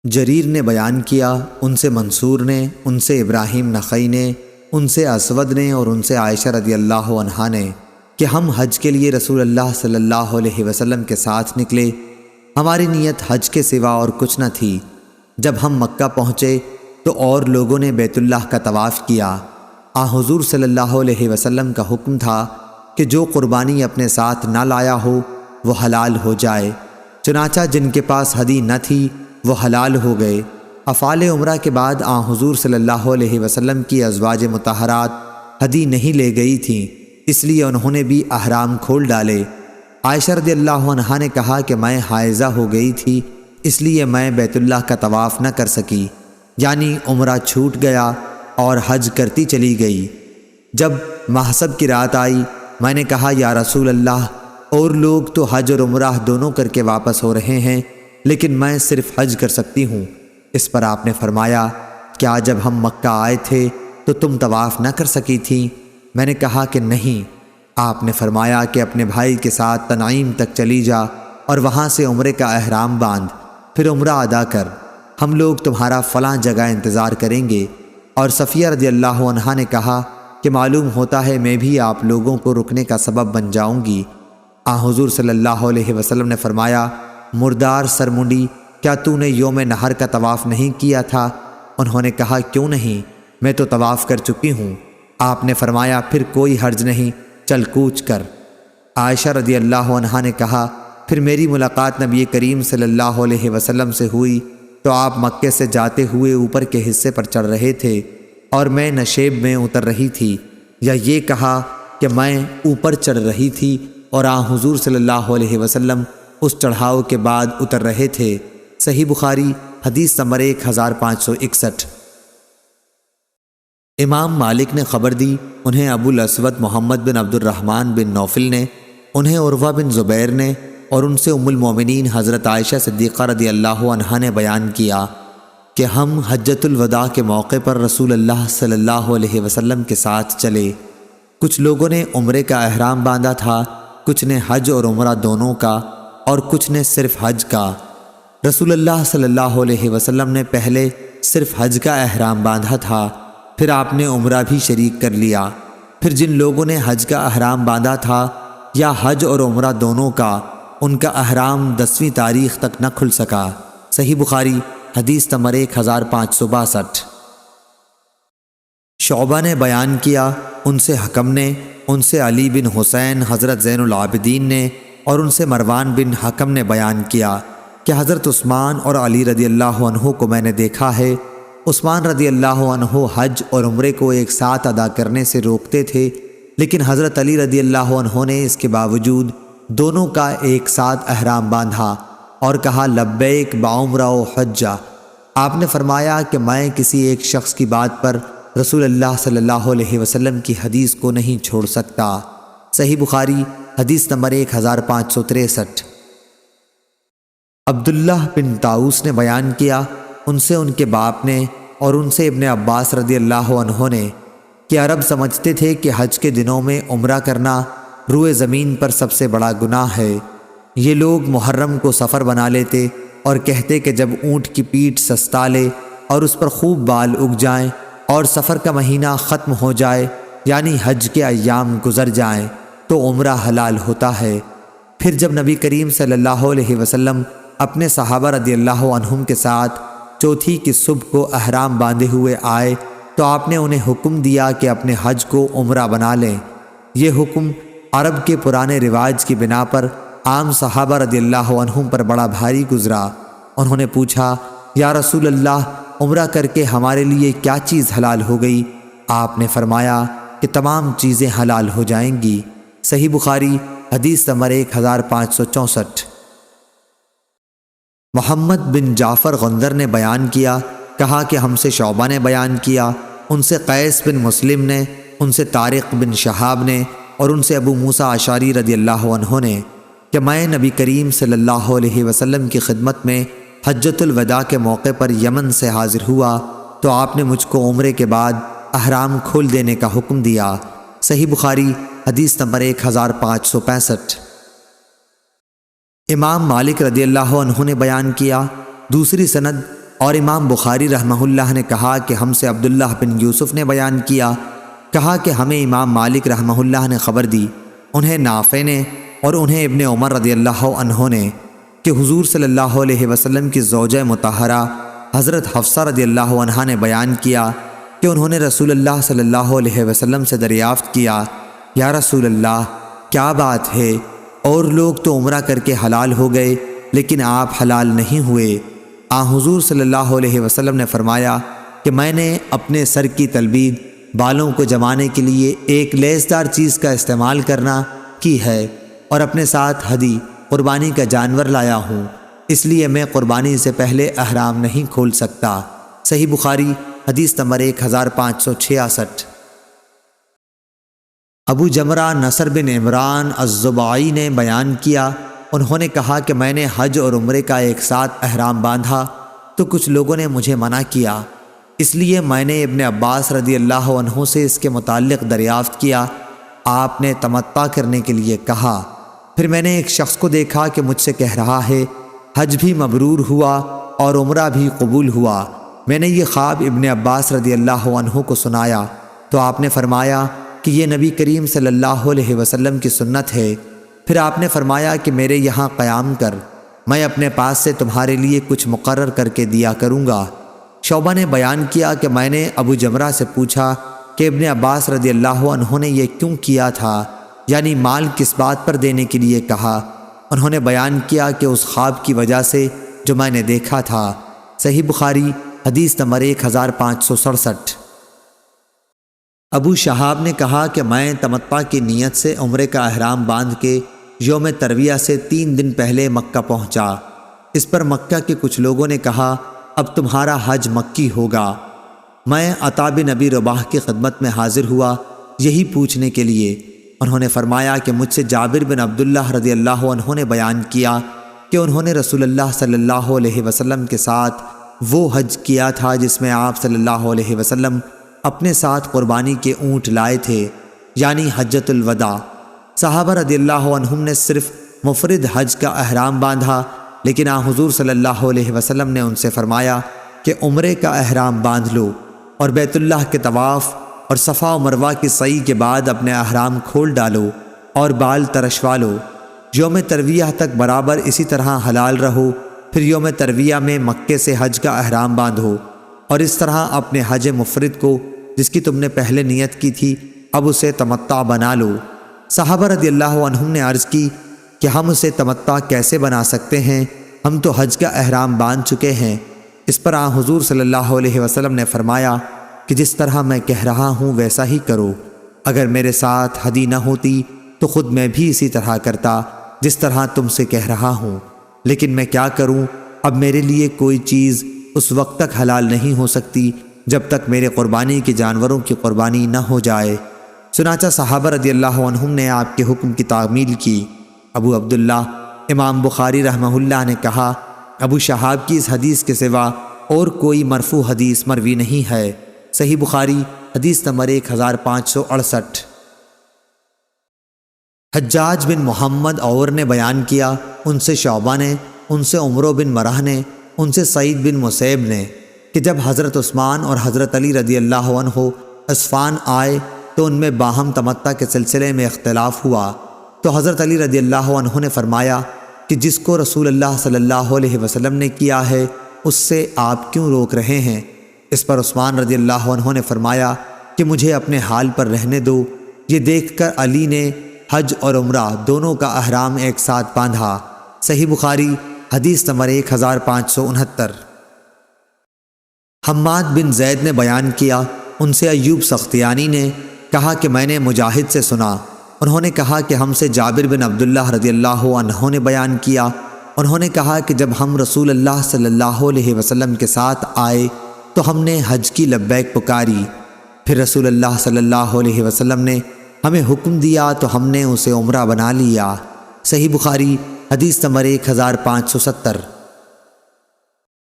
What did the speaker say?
جریر نے بیان کیا، ان سے منصور نے، ان سے ابراہیم نخعی نے، ان سے اسود نے اور ان سے عائشہ رضی اللہ عنہا نے کہ ہم حج کے لیے رسول اللہ صلی اللہ علیہ وسلم کے ساتھ نکلے۔ ہماری نیت حج کے سوا اور کچھ نہ تھی۔ جب ہم مکہ پہنچے تو اور لوگوں نے بیت اللہ کا طواف کیا۔ حضور صلی اللہ علیہ وسلم کا حکم تھا کہ جو قربانی اپنے ساتھ نہ لایا ہو وہ حلال ہو جائے، چنانچہ جن کے پاس ہدی نہ تھی وہ حلال ہو گئے۔ افعال عمرہ کے بعد حضور صلی اللہ علیہ وسلم کی ازواج مطہرات ہدی نہیں لے گئی تھیں، اس لیے انہوں نے بھی احرام کھول ڈالے۔ عائشہ رضی اللہ عنہا نے کہا کہ میں حائضہ ہو گئی تھی، اس لیے میں بیت اللہ کا طواف نہ کر سکی، یعنی عمرہ چھوٹ گیا اور حج کرتی چلی گئی۔ جب محسب کی رات آئی، میں نے کہا یا رسول اللہ، اور لوگ تو حج اور عمرہ دونوں کر کے واپس ہو رہے ہیں، لیکن میں صرف حج کر سکتی ہوں۔ اس پر آپ نے فرمایا، کیا جب ہم مکہ آئے تھے تو تم طواف نہ کر سکی تھیں؟ میں نے کہا کہ نہیں۔ آپ نے فرمایا کہ اپنے بھائی کے ساتھ تنعیم تک چلی جا اور وہاں سے عمرے کا احرام باندھ، پھر عمرہ ادا کر، ہم لوگ تمہارا فلاں جگہ انتظار کریں گے۔ اور صفیہ رضی اللہ عنہا نے کہا کہ معلوم ہوتا ہے میں بھی آپ لوگوں کو رکنے کا سبب بن جاؤں گی۔ حضور صلی اللہ علیہ وسلم نے فرمایا، مردار سرمنڈی، کیا تو نے یوم نحر کا طواف نہیں کیا تھا؟ انہوں نے کہا کیوں نہیں، میں تو طواف کر چکی ہوں۔ آپ نے فرمایا پھر کوئی حرج نہیں، چل کوچ کر۔ عائشہ رضی اللہ عنہا نے کہا پھر میری ملاقات نبی کریم صلی اللہ علیہ وسلم سے ہوئی تو آپ مکے سے جاتے ہوئے اوپر کے حصے پر چڑھ رہے تھے اور میں نشیب میں اتر رہی تھی، یا یہ کہا کہ میں اوپر چڑھ رہی تھی اور حضور صلی اللہ علیہ وسلم اس چڑھاؤ کے بعد اتر رہے تھے۔ صحیح بخاری حدیث نمبر 1561۔ امام مالک نے خبر دی، انہیں ابو الاسود محمد بن عبد الرحمن بن نوفل نے، انہیں عروہ بن زبیر نے، اور ان سے ام المومنین حضرت عائشہ صدیقہ رضی اللہ عنہا نے بیان کیا کہ ہم حجۃ الوداع کے موقع پر رسول اللہ صلی اللہ علیہ وسلم کے ساتھ چلے۔ کچھ لوگوں نے عمرے کا احرام باندھا تھا، کچھ نے حج اور عمرہ دونوں کا، اور کچھ نے صرف حج کا۔ رسول اللہ صلی اللہ علیہ وسلم نے پہلے صرف حج کا احرام باندھا تھا، پھر آپ نے عمرہ بھی شریک کر لیا۔ پھر جن لوگوں نے حج کا احرام باندھا تھا یا حج اور عمرہ دونوں کا، ان کا احرام 10ویں تاریخ تک نہ کھل سکا۔ صحیح بخاری حدیث نمبر 1562۔ شعبہ نے بیان کیا، ان سے حکم نے، ان سے علی بن حسین حضرت زین العابدین نے، اور ان سے مروان بن حکم نے بیان کیا کہ حضرت عثمان اور علی رضی اللہ عنہ کو میں نے دیکھا ہے۔ عثمان رضی اللہ عنہ حج اور عمرے کو ایک ساتھ ادا کرنے سے روکتے تھے، لیکن حضرت علی رضی اللہ عنہ نے اس کے باوجود دونوں کا ایک ساتھ احرام باندھا اور کہا لبیک بعمرہ و حجہ۔ آپ نے فرمایا کہ میں کسی ایک شخص کی بات پر رسول اللہ صلی اللہ علیہ وسلم کی حدیث کو نہیں چھوڑ سکتا۔ صحیح بخاری حدیث نمبر 1563۔ عبداللہ بن طاؤس نے بیان کیا، ان سے ان کے باپ نے اور ان سے ابن عباس رضی اللہ عنہ نے کہ عرب سمجھتے تھے کہ حج کے دنوں میں عمرہ کرنا روئے زمین پر سب سے بڑا گناہ ہے۔ یہ لوگ محرم کو سفر بنا لیتے اور کہتے کہ جب اونٹ کی پیٹھ سستا لے اور اس پر خوب بال اگ جائیں اور سفر کا مہینہ ختم ہو جائے، یعنی حج کے ایام گزر جائیں، تو عمرہ حلال ہوتا ہے۔ پھر جب نبی کریم صلی اللہ علیہ وسلم اپنے صحابہ رضی اللہ عنہم کے ساتھ چوتھی کی صبح کو احرام باندھے ہوئے آئے تو آپ نے انہیں حکم دیا کہ اپنے حج کو عمرہ بنا لیں۔ یہ حکم عرب کے پرانے رواج کی بنا پر عام صحابہ رضی اللہ عنہم پر بڑا بھاری گزرا۔ انہوں نے پوچھا، یا رسول اللہ، عمرہ کر کے ہمارے لیے کیا چیز حلال ہو گئی؟ آپ نے فرمایا کہ تمام چیزیں حلال ہو جائیں گی۔ صحیح بخاری حدیث نمبر 1564۔ محمد بن جعفر غندر نے بیان کیا، کہا کہ ہم سے شعبہ نے بیان کیا، ان سے قیس بن مسلم نے، ان سے طارق بن شہاب نے، اور ان سے ابو موسیٰ اشعری رضی اللہ عنہ نے کہ میں نبی کریم صلی اللہ علیہ وسلم کی خدمت میں حجۃ الوداع کے موقع پر یمن سے حاضر ہوا تو آپ نے مجھ کو عمرے کے بعد احرام کھول دینے کا حکم دیا۔ صحیح بخاری حدیث نمبر 1565۔ امام مالک رضی اللہ عنہ نے بیان کیا، دوسری سند اور امام بخاری رحمہ اللہ نے کہا کہ ہم سے عبداللہ بن یوسف نے بیان کیا، کہا کہ ہمیں امام مالک رحمہ اللہ نے خبر دی، انہیں نافع نے اور انہیں ابن عمر رضی اللہ عنہ نے، کہ حضور صلی اللہ علیہ وسلم کی زوجہ مطہرہ حضرت حفصہ رضی اللہ عنہا نے بیان کیا کہ انہوں نے رسول اللہ صلی اللہ علیہ وسلم سے دریافت کیا، یا رسول اللہ کیا بات ہے، اور لوگ تو عمرہ کر کے حلال ہو گئے لیکن آپ حلال نہیں ہوئے؟ حضور صلی اللہ علیہ وسلم نے فرمایا کہ میں نے اپنے سر کی تلبید بالوں کو جمانے کے لیے ایک لیسدار چیز کا استعمال کرنا کی ہے، اور اپنے ساتھ ہدی قربانی کا جانور لایا ہوں، اس لیے میں قربانی سے پہلے احرام نہیں کھول سکتا۔ صحیح بخاری حدیث نمبر 1566۔ ابو جمرہ نصر بن عمران الزبعی نے بیان کیا، انہوں نے کہا کہ میں نے حج اور عمرے کا ایک ساتھ احرام باندھا تو کچھ لوگوں نے مجھے منع کیا، اس لیے میں نے ابن عباس رضی اللہ عنہ سے اس کے متعلق دریافت کیا۔ آپ نے تمتع کرنے کے لیے کہا۔ پھر میں نے ایک شخص کو دیکھا کہ مجھ سے کہہ رہا ہے حج بھی مبرور ہوا اور عمرہ بھی قبول ہوا۔ میں نے یہ خواب ابن عباس رضی اللہ عنہ کو سنایا تو آپ نے فرمایا کہ یہ نبی کریم صلی اللہ علیہ وسلم کی سنت ہے۔ پھر آپ نے فرمایا کہ میرے یہاں قیام کر، میں اپنے پاس سے تمہارے لیے کچھ مقرر کر کے دیا کروں گا۔ شعبہ نے بیان کیا کہ میں نے ابو جمرہ سے پوچھا کہ ابن عباس رضی اللہ عنہ نے یہ کیوں کیا تھا، یعنی مال کس بات پر دینے کے لیے کہا؟ انہوں نے بیان کیا کہ اس خواب کی وجہ سے جو میں نے دیکھا تھا۔ صحیح بخاری حدیث نمبر 1567۔ ابو شہاب نے کہا کہ میں تمتع کی نیت سے عمرے کا احرام باندھ کے یوم ترویہ سے 3 دن پہلے مکہ پہنچا۔ اس پر مکہ کے کچھ لوگوں نے کہا اب تمہارا حج مکی ہوگا۔ میں عطا بن ابی رباح کی خدمت میں حاضر ہوا یہی پوچھنے کے لیے۔ انہوں نے فرمایا کہ مجھ سے جابر بن عبداللہ رضی اللہ عنہ نے بیان کیا کہ انہوں نے رسول اللہ صلی اللہ علیہ وسلم کے ساتھ وہ حج کیا تھا جس میں آپ صلی اللہ علیہ وسلم اپنے ساتھ قربانی کے اونٹ لائے تھے، یعنی حجۃ الوداع۔ صحابہ رضی اللہ عنہم نے صرف مفرد حج کا احرام باندھا، لیکن حضور صلی اللہ علیہ وسلم نے ان سے فرمایا کہ عمرے کا احرام باندھ لو اور بیت اللہ کے طواف اور صفا و مروہ کی سعی کے بعد اپنے احرام کھول ڈالو اور بال ترشوا لو۔ یوم ترویہ تک برابر اسی طرح حلال رہو، پھر یوم ترویہ میں مکے سے حج کا احرام باندھو، اور اس طرح اپنے حج مفرد کو جس کی تم نے پہلے نیت کی تھی اب اسے تمتع بنا لو۔ صحابہ رضی اللہ عنہم نے عرض کی کہ ہم اسے تمتع کیسے بنا سکتے ہیں، ہم تو حج کا احرام باندھ چکے ہیں۔ اس پر حضور صلی اللہ علیہ وسلم نے فرمایا کہ جس طرح میں کہہ رہا ہوں ویسا ہی کرو، اگر میرے ساتھ ہدی نہ ہوتی تو خود میں بھی اسی طرح کرتا جس طرح تم سے کہہ رہا ہوں، لیکن میں کیا کروں، اب میرے لیے کوئی چیز اس وقت تک حلال نہیں ہو سکتی جب تک میرے قربانی کے جانوروں کی قربانی نہ ہو جائے۔ چنانچہ صحابہ رضی اللہ عنہم نے آپ کے حکم کی تعمیل کی۔ ابو عبداللہ امام بخاری رحمہ اللہ نے کہا ابو شہاب کی اس حدیث کے سوا اور کوئی مرفوع حدیث مروی نہیں ہے۔ صحیح بخاری حدیث نمبر 1568۔ حجاج بن محمد اور نے بیان کیا، ان سے شعبہ نے، ان سے عمرو بن مرہ نے، ان سے سعید بن مسیب نے، کہ جب حضرت عثمان اور حضرت علی رضی اللہ عنہ عصفان آئے تو ان میں باہم تمتع کے سلسلے میں اختلاف ہوا، تو حضرت علی رضی اللہ عنہ نے فرمایا کہ جس کو رسول اللہ صلی اللہ علیہ وسلم نے کیا ہے اس سے آپ کیوں روک رہے ہیں؟ اس پر عثمان رضی اللہ عنہ نے فرمایا کہ مجھے اپنے حال پر رہنے دو۔ یہ دیکھ کر علی نے حج اور عمرہ دونوں کا احرام ایک ساتھ باندھا۔ صحیح بخاری حدیث نمبر 1569۔ حماد بن زید نے بیان کیا، ان سے ایوب سختیانی نے کہا کہ میں نے مجاہد سے سنا، انہوں نے کہا کہ ہم سے جابر بن عبداللہ رضی اللہ عنہ نے بیان کیا، انہوں نے کہا کہ جب ہم رسول اللہ صلی اللہ علیہ وسلم کے ساتھ آئے تو ہم نے حج کی لبیک پکاری، پھر رسول اللہ صلی اللہ علیہ وسلم نے ہمیں حکم دیا تو ہم نے اسے عمرہ بنا لیا۔ صحیح بخاری حدیث نمبر 1570۔